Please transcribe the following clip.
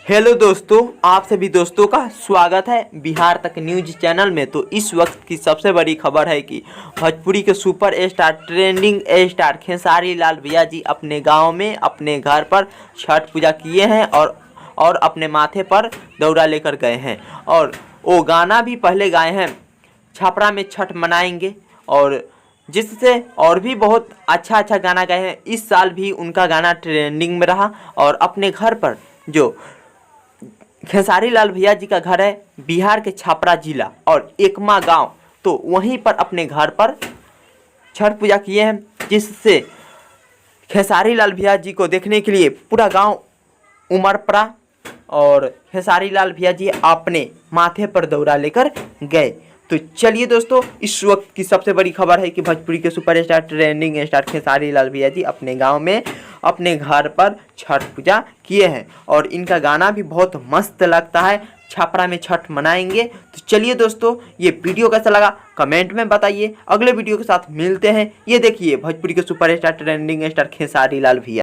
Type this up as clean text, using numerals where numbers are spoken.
Hello दोस्तों, आप सभी दोस्तों का स्वागत है बिहार तक न्यूज चैनल में। तो इस वक्त की सबसे बड़ी खबर है कि भोजपुरी के super star trending star Khesari Lal भैया जी अपने गांव में अपने घर पर छठ पूजा किए हैं और अपने माथे पर दौरा लेकर गए हैं। और वो गाना भी पहले गाए हैं, छपरा में छठ मनाएंगे, और जिससे और भी बहुत अच्छा गाना गाए हैं। इस साल भी उनका गाना ट्रेंडिंग में रहा। और अपने घर पर जो खेसारी लाल भैया जी का घर है बिहार के छपरा जिला और एकमा गांव, तो वहीं पर अपने घर पर छठ पूजा किए हैं, जिससे खेसारी लाल भैया जी को देखने के लिए पूरा गांव उमड़ पड़ा। और खेसारी लाल भैया जी अपने माथे पर दौरा लेकर गए। तो चलिए दोस्तों, इस वक्त की सबसे बड़ी खबर है कि भोजपुरी के superstar trending star Khesari Lal भैया जी अपने गांव में अपने घर पर छठ पूजा किए हैं और इनका गाना भी बहुत मस्त लगता है, छपरा में छठ मनाएंगे। तो चलिए दोस्तों, ये वीडियो कैसा लगा कमेंट में बताइए। अगले वीडियो के साथ मिलते हैं। ये देखिए भोजपुरी के superstar trending star Khesari Lal भैया।